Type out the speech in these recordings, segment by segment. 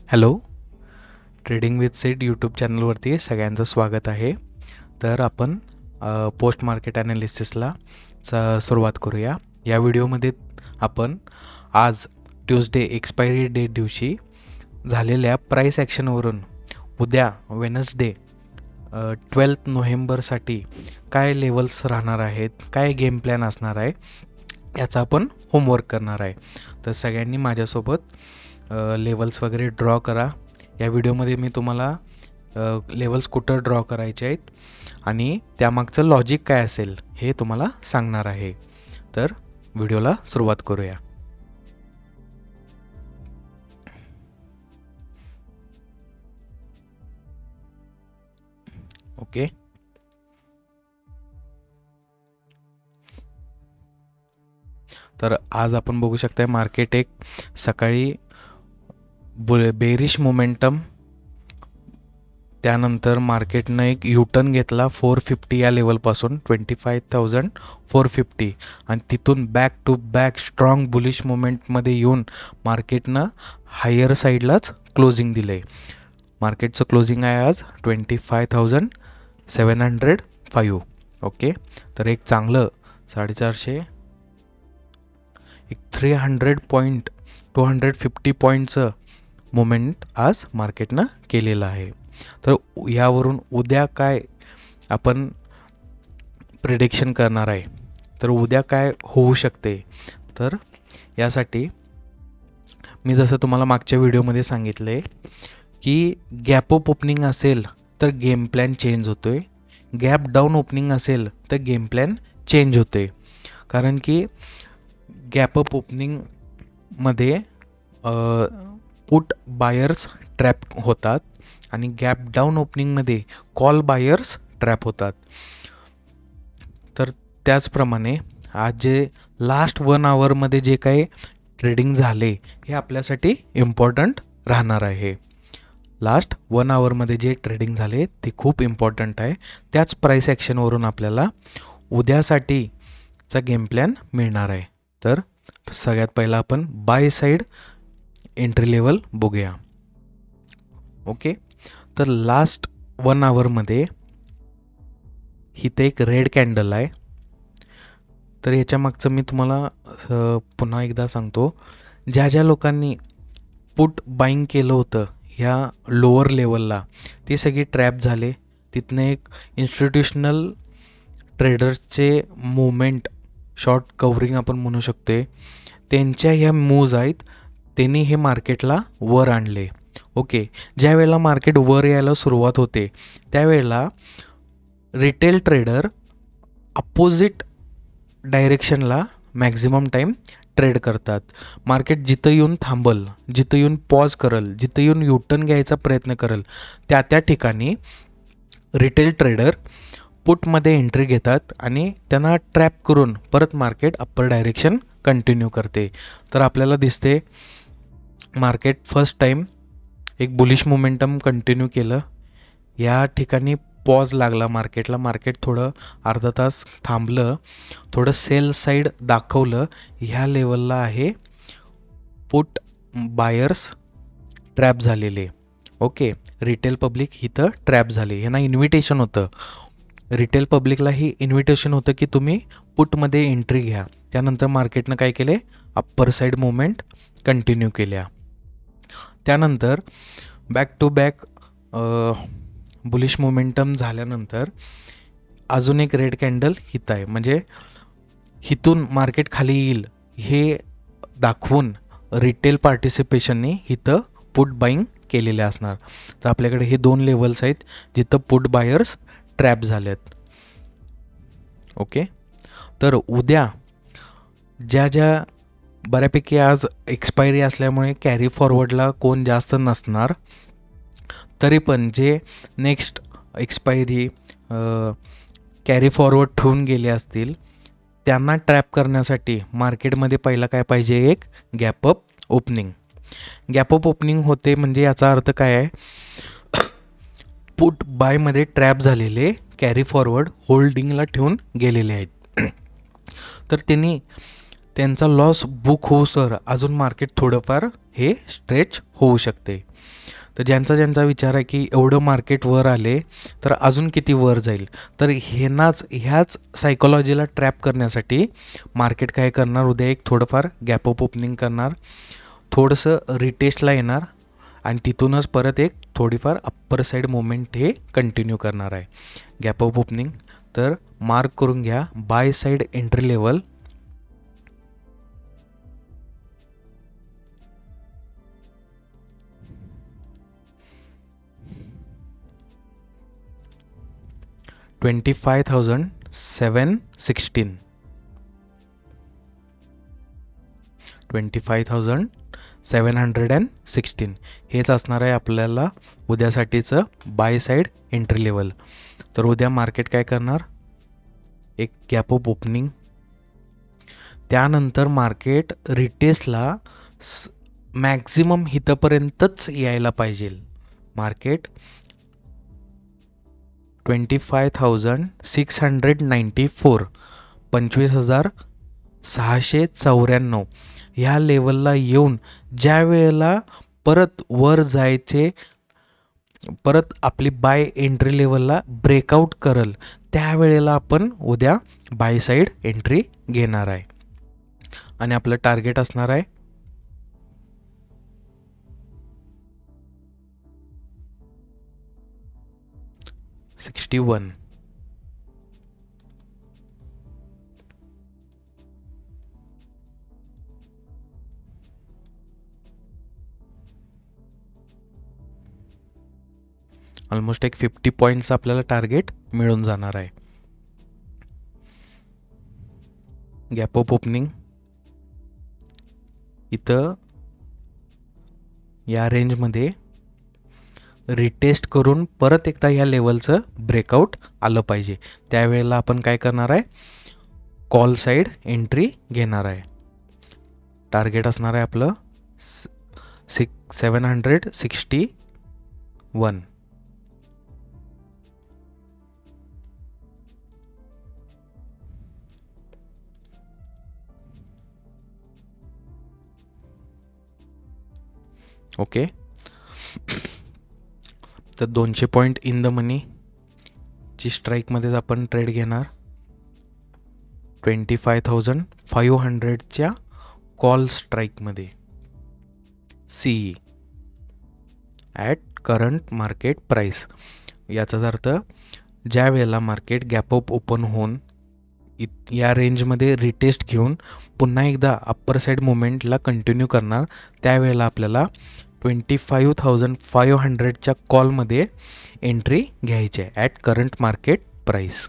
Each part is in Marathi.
Hello, trading with seed YouTube चॅनलवरती सगळ्यांचं स्वागत आहे. तर आपण पोस्ट मार्केट ॲनालिसिसला सुरुवात करूया. या व्हिडिओमध्ये आपण आज ट्यूजडे एक्सपायरी डेट दिवशी झालेल्या प्राईस ॲक्शनवरून उद्या वेनसडे 12 नोव्हेंबरसाठी काय लेवल्स राहणार आहेत, काय गेम प्लॅन असणार आहे याचा आपण होमवर्क करणार आहे. तर सगळ्यांनी माझ्यासोबत लेवल्स वगैरे ड्रॉ करा. या व्हिडिओमध्ये मी तुम्हाला लेवल्स कुठं ड्रॉ करायचे आहेत आणि त्यामागचं लॉजिक काय असेल हे तुम्हाला सांगणार आहे. तर व्हिडिओला सुरुवात करूया. ओके, तर आज आपण बघू शकता मार्केट एक सकाळी बेरिश मोमेंटम, त्यानंतर मार्केटनं एक यूटर्न घेतला 450 या लेवलपासून 25,450 आणि तिथून back to back strong bullish मोमेंटमध्ये येऊन मार्केटनं हायर साईडलाच क्लोजिंग दिलं आहे. मार्केटचं क्लोजिंग आहे आज 25,705. ओके, तर एक चांगलं 450 एक 300 पॉईंट 250 पॉईंटचं मोमेंट आज मार्केटनं केलेलं आहे. तर यावरून उद्या काय आपण प्रिडिक्शन करणार आहे, तर उद्या काय होऊ शकते. तर यासाठी मी जसं तुम्हाला मागच्या व्हिडिओमध्ये सांगितलं आहे की गॅप अप ओपनिंग असेल तर गेम प्लॅन चेंज होतो आहे, गॅप डाऊन ओपनिंग असेल तर गेम प्लॅन चेंज होतो आहे. कारण की गॅप अप ओपनिंगमध्ये पुट बायर्स ट्रॅप होतात आणि गॅप डाऊन ओपनिंगमध्ये कॉल बायर्स ट्रॅप होतात. तर त्याचप्रमाणे आज जे लास्ट 1 आवरमध्ये जे काही ट्रेडिंग झाले हे आपल्यासाठी इम्पॉर्टंट राहणार आहे. लास्ट 1 आवरमध्ये जे ट्रेडिंग झाले ते खूप इम्पॉर्टंट आहे. त्याच प्राईस ॲक्शनवरून आपल्याला उद्यासाठीचा गेम प्लॅन मिळणार आहे. तर सगळ्यात पहिला आपण बाय साईड एंट्री लेवल बघूया. ओके, तर लास्ट 1 आवरमध्ये इथे एक रेड कॅन्डल आहे. तर याच्या मागचं मी तुम्हाला पुन्हा एकदा सांगतो. ज्या लोकांनी पुट बाईंग केलं होतं ह्या लोअर लेवलला ते सगळे ट्रॅप झाले. तिथनं एक इन्स्टिट्यूशनल ट्रेडर्सचे मूवमेंट शॉर्ट कव्हरिंग आपण म्हणू शकतो, त्यांच्या ह्या मूव्ज आहेत, त्यांनी हे मार्केटला वर आणले. ओके, ज्या वेळेला मार्केट वर यायला सुरुवात होते त्यावेळेला रिटेल ट्रेडर अपोजिट डायरेक्शनला मॅक्झिमम टाईम ट्रेड करतात. मार्केट जिथं येऊन थांबल, जिथं येऊन पॉज करल, जिथं येऊन युटर्न घ्यायचा प्रयत्न करल त्या ठिकाणी रिटेल ट्रेडर पुटमध्ये एंट्री घेतात आणि त्यांना ट्रॅप करून परत मार्केट अप्पर डायरेक्शन कंटिन्यू करते. तर आपल्याला दिसते मार्केट फर्स्ट टाईम एक बुलिश मोमेंटम कंटिन्यू केलं. या ठिकाणी पॉज लागला मार्केटला, मार्केट थोडं अर्धा तास थांबलं, थोडं सेल साईड दाखवलं. ह्या लेवलला आहे पुट बायर्स ट्रॅप झालेले. ओके, रिटेल पब्लिक इथं ट्रॅप झाले. ह्यांना इन्व्हिटेशन होतं, रिटेल पब्लिकला ही इन्व्हिटेशन होतं की तुम्ही पुटमध्ये एंट्री घ्या. त्यानंतर मार्केटनं काय केले, अप्पर साईड मुवमेंट कंटिन्यू केल्या. त्यानंतर back to back bullish momentum झाल्यानंतर अजून एक रेड कॅन्डल हित आहे, म्हणजे हिथून मार्केट खाली येईल हे दाखवून रिटेल पार्टिसिपेशनने हिथं पुट बाईंग केलेले असणार. तर आपल्याकडे हे 2 लेवल्स आहेत जिथं पुट बायर्स ट्रॅप झालेत. ओके, तर उद्या ज्या बऱ्यापैकी आज एक्सपायरी असल्यामुळे कॅरी फॉरवर्डला कोण जास्त नसणार, तरी पण जे नेक्स्ट एक्सपायरी कॅरी फॉरवर्ड ठेवून गेले असतील त्यांना ट्रॅप करण्यासाठी मार्केटमध्ये पहिला काय पाहिजे, एक gap up opening. Gap up opening होते म्हणजे याचा अर्थ काय आहे, पुट बायमध्ये ट्रॅप झालेले कॅरी फॉरवर्ड होल्डिंगला ठेवून गेलेले आहेत. तर त्यांनी त्यांचा लॉस बुक होऊसर अजून मार्केट थोडंफार हे स्ट्रेच होऊ शकते. तर ज्यांचा विचार आहे की एवढं मार्केट वर आले तर अजून किती वर जाईल, तर ह्याच सायकोलॉजीला ट्रॅप करण्यासाठी मार्केट काय करणार, उद्या एक थोडंफार गॅप अप ओपनिंग करणार, थोडंसं रिटेस्टला येणार आणि तिथूनच परत एक थोडीफार अप्पर साईड मुवमेंट हे कंटिन्यू करणार आहे. गॅप अप ओपनिंग तर मार्क करून घ्या. बाय साईड एंट्री लेवल 25,716 25,716 हेच असणार आहे आपल्याला उद्यासाठीचं बाय साईड एंट्री लेवल. तर उद्या मार्केट काय करणार, एक गॅप अप ओपनिंग, त्यानंतर मार्केट रिटेस्टला मॅक्झिमम हितपर्यंतच यायला पाहिजे. मार्केट 25,694 25,694 ह्या लेवलला येऊन ज्या वेळेला परत वर जायचे, परत आपली बाय एंट्री लेवलला ब्रेकआउट करल, त्यावेळेला आपण उद्या बाय साईड एंट्री घेणार आहे. आणि आपलं टार्गेट असणार आहे 61. ऑलमोस्ट एक 50 पॉईंट्स आपल्याला टार्गेट मिळून जाणार आहे. गॅप अप ओपनिंग इथं या रेंजमध्ये रिटेस्ट करून परत एकदा या लेवलचं ब्रेकआउट आलं पाहिजे, त्यावेळेला आपण काय करणार आहे, कॉल साईड एंट्री घेणार आहे. टार्गेट असणार आहे आपलं 761. ओके, तर 200 पॉईंट इन द मनी ची स्ट्राईकमध्येच आपण ट्रेड घेणार. 25,500च्या कॉल स्ट्राईकमध्ये see at current market price. याचाच अर्थ ज्या वेळेला मार्केट गॅप अप ओपन होऊन या रेंजमध्ये रिटेस्ट घेऊन पुन्हा एकदा अप्पर साईड मुवमेंटला कंटिन्यू करणार, त्यावेळेला आपल्याला 25,500च्या कॉलमध्ये एंट्री घ्यायची आहे ॲट करंट मार्केट प्राईस.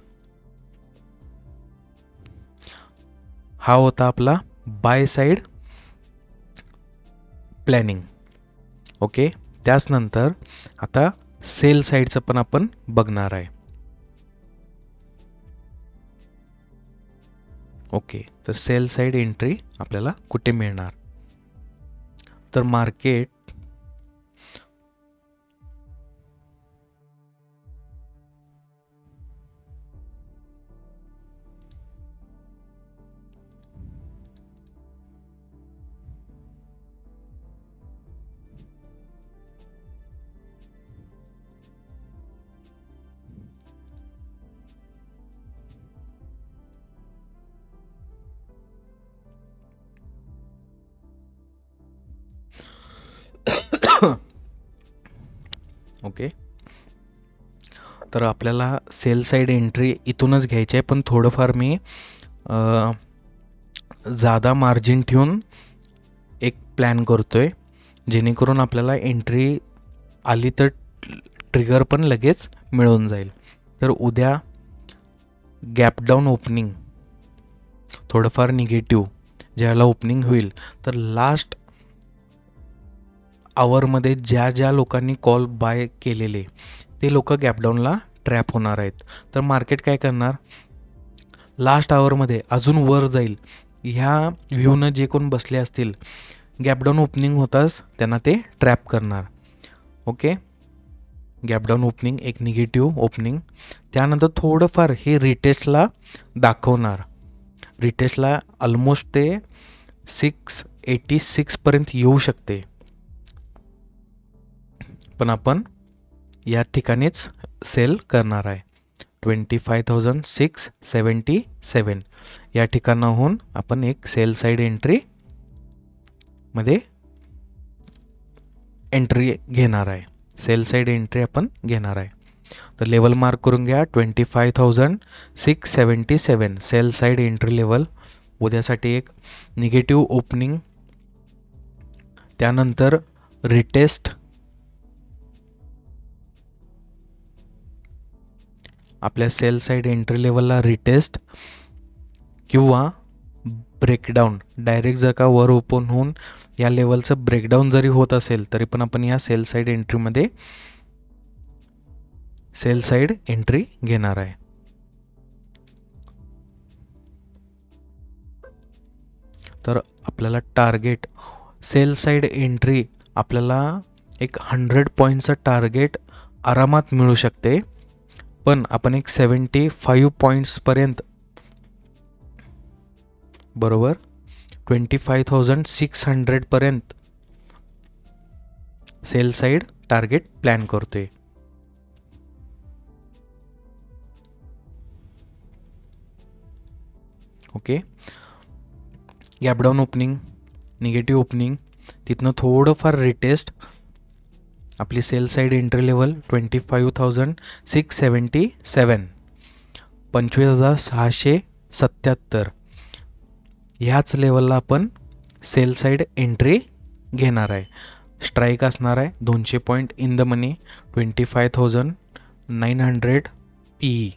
हा होता आपला बाय साईड प्लॅनिंग. ओके, त्याच नंतर आता सेल साईडचं पण आपण बघणार आहे. ओके, तर सेल साईड एंट्री आपल्याला कुठे मिळणार, तर मार्केट ओके, तर आपल्याला सेल साईड एंट्री इथूनच घ्यायची आहे, पण थोडंफार मी जादा मार्जिन ठेवून एक प्लॅन करतोय, जेणेकरून आपल्याला एंट्री आली तर ट्रिगर पण लगेच मिळून जाईल. तर उद्या गॅप डाऊन ओपनिंग थोडंफार निगेटिव्ह ज्याला ओपनिंग होईल, तर लास्ट आवरमध्ये ज्या लोकांनी कॉल बाय केलेले ते लोक गॅपडाऊनला ट्रॅप होणार आहेत. तर मार्केट काय करणार, लास्ट आवरमध्ये अजून वर जाईल ह्या व्ह्यूनं जे कोण बसले असतील, गॅपडाऊन ओपनिंग होताच त्यांना ते ट्रॅप करणार. ओके, गॅपडाऊन ओपनिंग एक निगेटिव्ह ओपनिंग, त्यानंतर थोडंफार हे रिटेस्टला दाखवणार रिटेस्टला ऑलमोस्ट ते 686पर्यंत येऊ शकते, पण आपण या ठिकाणीच सेल करणार आहे. 25,677 या ठिकाणाहून आपण एक सेल साईड एंट्री मध्ये एंट्री घेणार आहे. सेल साईड एंट्री आपण घेणार आहे. तर लेवल मार्क करून घ्या. 25,677 सेल साईड एंट्री लेवल. उद्यासाठी एक निगेटिव्ह ओपनिंग, त्यानंतर रिटेस्ट, आपल्या सेल साईड एंट्री लेवलला रिटेस्ट किंवा ब्रेकडाऊन. डायरेक्ट जर का वर ओपन होऊन या लेवलचं ब्रेकडाऊन जरी होत असेल तरी पण आपण या सेल साईड एंट्रीमध्ये सेल साईड एंट्री घेणार आहे. तर आपल्याला टार्गेट सेल साईड एंट्री आपल्याला एक 100 पॉईंटचं टार्गेट आरामात मिळू शकते, पण आपण एक 75 पॉईंट्सपर्यंत, बरोबर 25,600 पर्यंत सेल साईड टार्गेट प्लॅन करतोय. Okay, gap down opening, negative opening, तिथनं थोडंफार रिटेस्ट, आपली सेल साईड एंट्री लेवल 25,677, 25,677 ह्याच लेवलला आपण सेल साईड एंट्री घेणार आहे. स्ट्राईक असणार आहे 200 point in the money, 25,900 PE,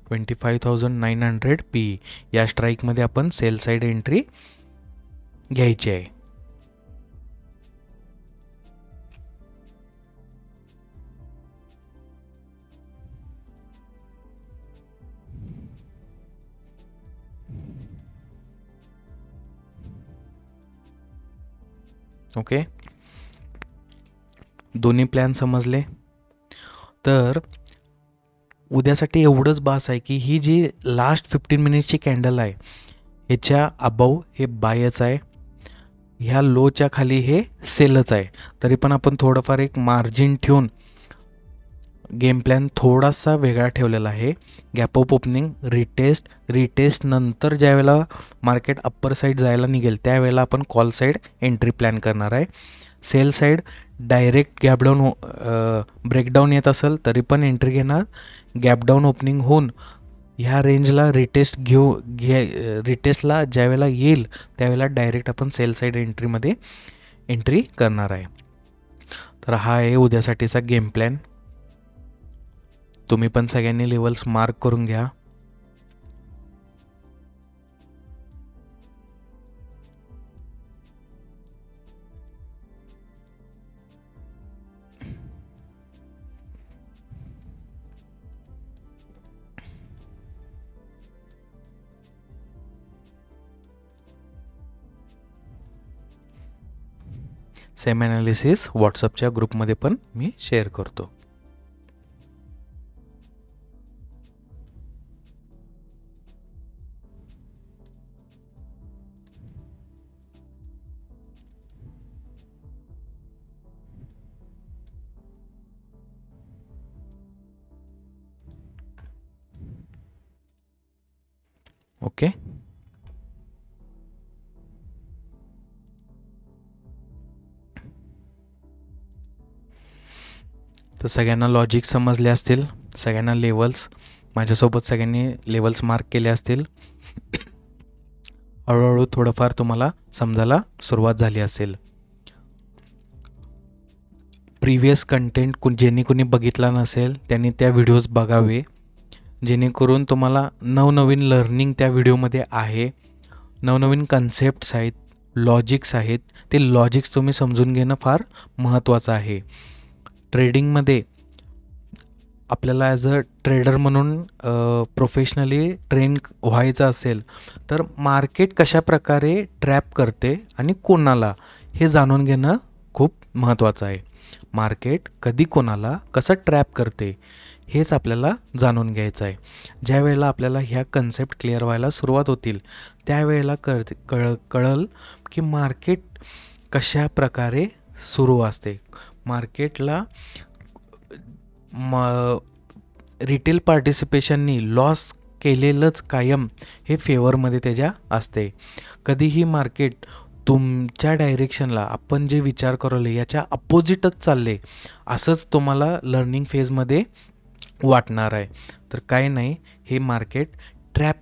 25,900 PE या स्ट्राईकमध्ये आपण सेल साईड एंट्री घ्यायची आहे. ओके, दोन्ही प्लॅन समजले. तर उद्यासाठी एवढंच बास आहे की ही जी लास्ट 15 मिनिट्सची कॅन्डल आहे ह्याच्या अबाव हे बायच आहे, ह्या लोच्या खाली हे सेलच आहे. तरी पण आपण थोडंफार एक मार्जिन ठेवून गेम प्लॅन थोडासा वेगळा ठेवलेला आहे. गॅप अप ओपनिंग, रिटेस्ट नंतर ज्यावेळेला मार्केट अप्पर साईड जायला निघेल त्यावेळेला आपण कॉल साईड एंट्री प्लॅन करणार आहे. Sell side direct gap down breakdown येत असेल तरी पण एंट्री घेणार. गॅप डाऊन ओपनिंग होऊन ह्या रेंजला रिटेस्टला ज्यावेळेला येईल त्यावेळेला डायरेक्ट आपण सेल साईड एंट्रीमध्ये एंट्री करणार आहे. तर हा आहे उद्यासाठीचा गेम प्लॅन. तुम्ही पण सगळ्यांनी लेवल्स मार्क करून घ्या. सेम ॲनालिसिस व्हॉट्सअपच्या ग्रुपमध्ये पण मी शेअर करतो. ओके, तर सगळ्यांना लॉजिक समजले असतील, सगळ्यांना लेवल्स, माझ्यासोबत सगळ्यांनी लेवल्स मार्क केले असतील. हळूहळू थोडंफार तुम्हाला समजायला सुरुवात झाली असेल. प्रिव्हियस कंटेंट ज्यांनी कोणी बघितला नसेल त्यांनी त्या व्हिडिओज बघावे, जेणेकरून तुम्हाला नवनवीन लर्निंग त्या व्हिडिओमध्ये आहे. नवनवीन कन्सेप्ट्स आहेत, लॉजिक्स आहेत, ते लॉजिक्स तुम्ही समजून घेणं फार महत्त्वाचं आहे. ट्रेडिंगमध्ये आपल्याला ॲज अ ट्रेडर म्हणून प्रोफेशनली ट्रेन व्हायचं असेल तर मार्केट कशा प्रकारे ट्रॅप करते आणि कोणाला हे जाणून घेणं खूप महत्त्वाचं आहे. मार्केट कधी कोणाला कसं ट्रॅप करते हेच आपल्याला जाणून घ्यायचं आहे. ज्या वेळेला आपल्याला ह्या कन्सेप्ट क्लिअर व्हायला सुरुवात होतील त्यावेळेला कळल की मार्केट कशा प्रकारे सुरू असते. मार्केटला रिटेल पार्टिसिपेशननी लॉस केलेलंच कायम हे फेवरमध्ये त्याच्या असते. कधीही मार्केट तुमच्या डायरेक्शनला आपण जे विचार करवले याच्या अपोजिटच चालले असंच तुम्हाला लर्निंग फेजमध्ये वाटणार आहे. तर काय नाही, हे मार्केट ट्रॅप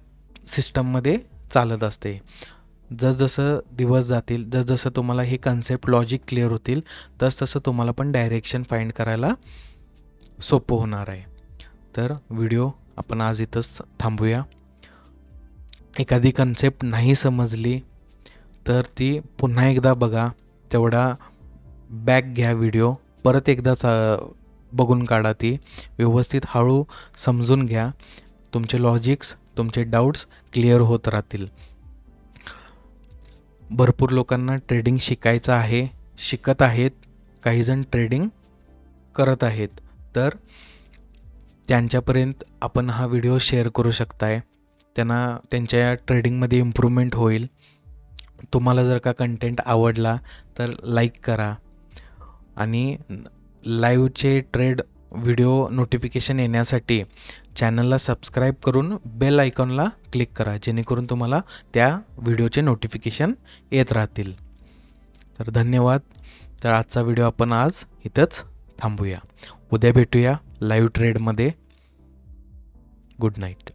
सिस्टममध्ये चालत असते. जसजसं दिवस जातील, जसजसं तुम्हाला हे कन्सेप्ट लॉजिक क्लिअर होतील तसतसं तुम्हाला पण डायरेक्शन फाइंड करायला सोपं होणार आहे. तर व्हिडिओ आपण आज इथंच थांबूया. एखादी कन्सेप्ट नाही समजली तर ती पुन्हा एकदा बघा, तेवढा बॅक घ्या व्हिडिओ, परत एकदाच बघून काढा, ती व्यवस्थित हळू समजून घ्या. तुमचे लॉजिक्स, तुमचे डाऊट्स क्लिअर होत राहतील. भरपूर लोकांना ट्रेडिंग शिकायचं आहे, शिकत आहेत, काहीजण ट्रेडिंग करत आहेत. तर त्यांच्यापर्यंत आपण हा व्हिडिओ शेअर करू शकताय. त्यांना त्यांच्या ट्रेडिंगमध्ये इम्प्रूव्हमेंट होईल. तुम्हाला जर का कंटेंट आवडला तर लाईक करा आणि लाईव्हचे ट्रेड व्हिडिओ नोटिफिकेशन येण्यासाठी चॅनलला सबस्क्राईब करून बेल आयकॉनला क्लिक करा, जेणेकरून तुम्हाला त्या व्हिडिओचे नोटिफिकेशन येत राहतील. तर धन्यवाद. तर आजचा व्हिडिओ आपण आज इथंच थांबूया. उद्या भेटूया लाईव्ह ट्रेडमध्ये. Good night.